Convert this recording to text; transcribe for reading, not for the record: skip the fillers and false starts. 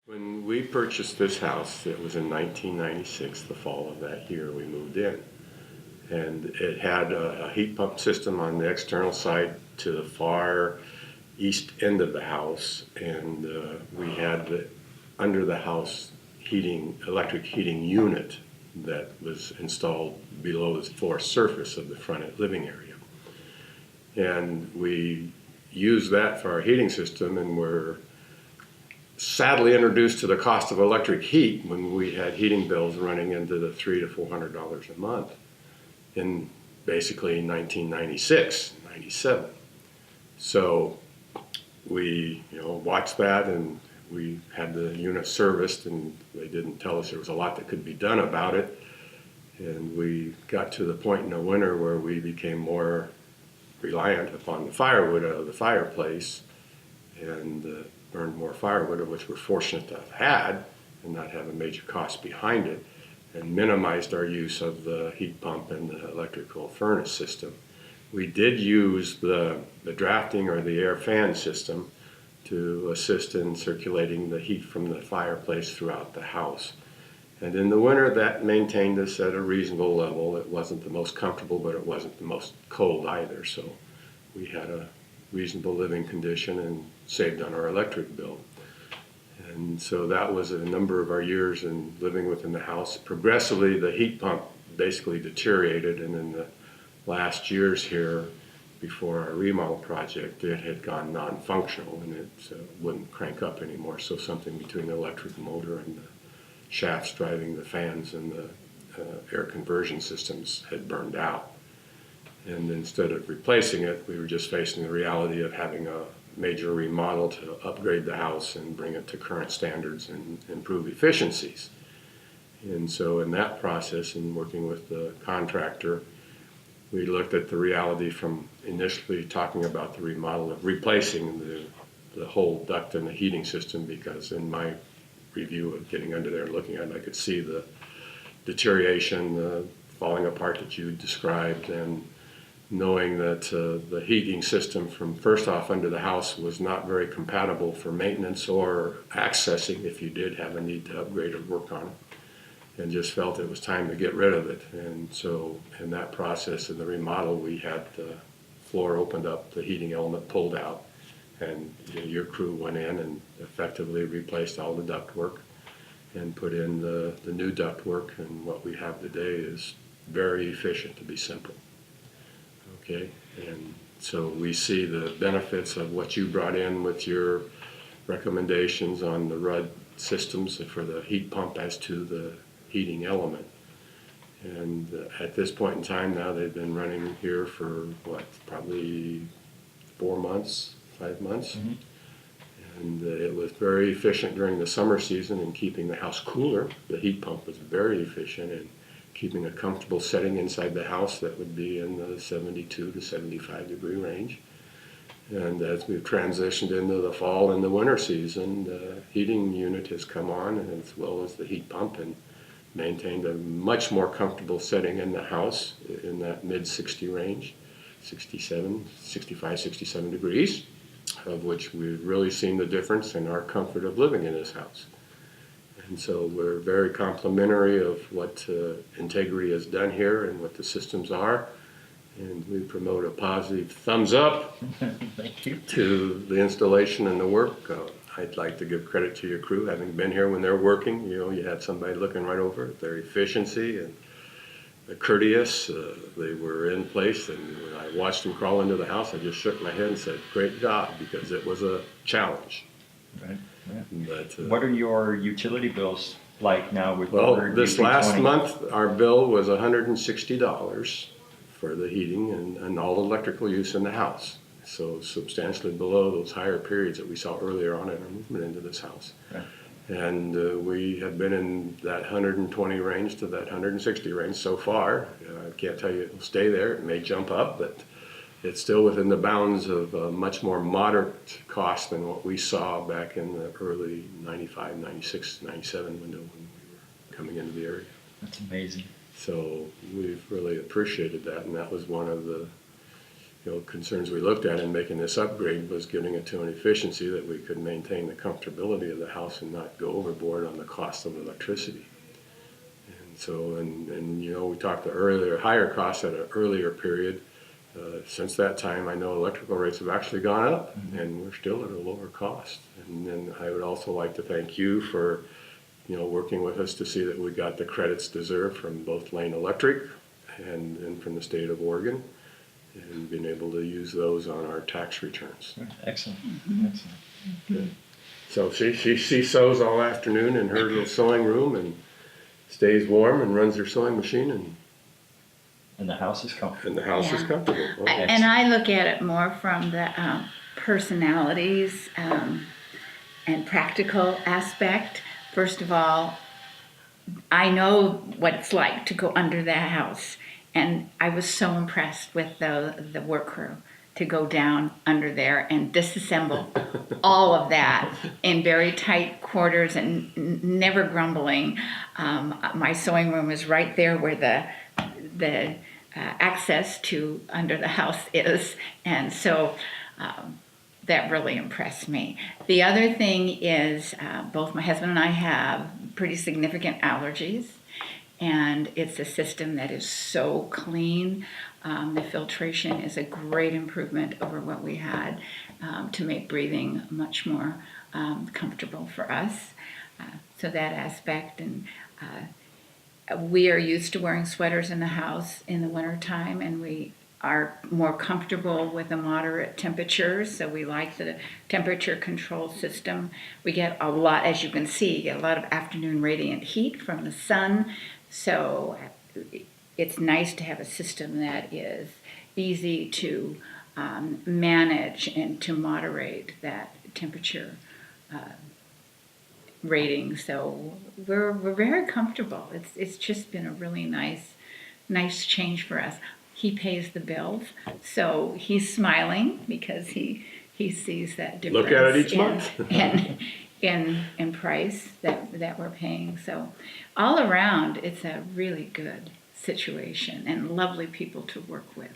When we purchased this house, it was in 1996, the fall of that year we moved in. And it had a heat pump system on the external side to the far east end of the house. And we had under the house electric heating unit that was installed below the floor surface of the front living area. And we used that for our heating system, and were sadly introduced to the cost of electric heat when we had heating bills running into the $300 to $400 a month in basically 1996, 97. So we watched that, and we had the unit serviced, and they didn't tell us there was a lot that could be done about it. And we got to the point in the winter where we became more reliant upon the firewood out of the fireplace, and burned more firewood, which we're fortunate to have had and not have a major cost behind it, and minimized our use of the heat pump and the electrical furnace system. We did use the drafting or the air fan system to assist in circulating the heat from the fireplace throughout the house. And in the winter, that maintained us at a reasonable level. It wasn't the most comfortable, but it wasn't the most cold either. So we had a reasonable living condition and saved on our electric bill. And so that was a number of our years in living within the house. Progressively, the heat pump basically deteriorated, and in the last years here, before our remodel project, it had gone non-functional, and it wouldn't crank up anymore. So something between the electric motor and the shafts driving the fans and the air conversion systems had burned out. And instead of replacing it, we were just facing the reality of having a major remodel to upgrade the house and bring it to current standards and improve efficiencies. And so in that process, and working with the contractor, we looked at the reality from initially talking about the remodel of replacing the whole duct in the heating system, because in my review of getting under there and looking at it, I could see the deterioration, the falling apart that you described, and knowing that the heating system from first off under the house was not very compatible for maintenance or accessing if you did have a need to upgrade or work on it, and just felt it was time to get rid of it. And so in that process, in the remodel, we had the floor opened up, the heating element pulled out, and your crew went in and effectively replaced all the ductwork and put in the new ductwork. And what we have today is very efficient, to be simple. Okay, and so we see the benefits of what you brought in with your recommendations on the RUD systems for the heat pump as to the heating element. And at this point in time now, they've been running here for probably 4 months, 5 months. Mm-hmm. And it was very efficient during the summer season in keeping the house cooler. The heat pump was very efficient in keeping a comfortable setting inside the house that would be in the 72 to 75 degree range. And as we've transitioned into the fall and the winter season, the heating unit has come on, as well as the heat pump, and maintained a much more comfortable setting in the house in that mid 60 range, 65, 67 degrees, of which we've really seen the difference in our comfort of living in this house. And so we're very complimentary of what Integrity has done here and what the systems are. And we promote a positive thumbs up Thank you. to the installation and the work. I'd like to give credit to your crew, having been here when they're working. You had somebody looking right over it, their efficiency and courteous. They were in place, and when I watched them crawl into the house, I just shook my head and said, great job, because it was a challenge. Right. Yeah. But, What are your utility bills like now with well, over this last month, our bill was $160 for the heating and all electrical use in the house. So substantially below those higher periods that we saw earlier on in our movement into this house. Right. And we have been in that 120 range to that 160 range so far. I can't tell you it will stay there. It may jump up, but it's still within the bounds of a much more moderate cost than what we saw back in the early 95, 96, 97 window when we were coming into the area. That's amazing. So we've really appreciated that, and that was one of the concerns we looked at in making this upgrade was getting it to an efficiency that we could maintain the comfortability of the house and not go overboard on the cost of electricity. And so, we talked the higher costs at an earlier period. Since that time, I know electrical rates have actually gone up, and we're still at a lower cost. And then I would also like to thank you for, working with us to see that we got the credits deserved from both Lane Electric and from the state of Oregon, and being able to use those on our tax returns. Excellent, excellent. Good. So she sews all afternoon in her little sewing room and stays warm and runs her sewing machine, And the house is comfortable. and the house is Yeah. comfortable. Oh, And I look at it more from the personalities and practical aspect. First of all, I know what it's like to go under that house, and I was so impressed with the work crew to go down under there and disassemble all of that in very tight quarters and never grumbling. My sewing room is right there where the access to under the house is, and so that really impressed me. The other thing is both my husband and I have pretty significant allergies, and it's a system that is so clean. The filtration is a great improvement over what we had to make breathing much more comfortable for us. So that aspect, and we are used to wearing sweaters in the house in the wintertime, and we are more comfortable with the moderate temperatures, so we like the temperature control system. We get a lot, as you can see, get a lot of afternoon radiant heat from the sun, so it's nice to have a system that is easy to manage and to moderate that temperature rating. So we're very comfortable. It's just been a really nice change for us. He pays the bills, so he's smiling because he sees that difference. Look at it each month. in price that we're paying. So all around, it's a really good situation and lovely people to work with.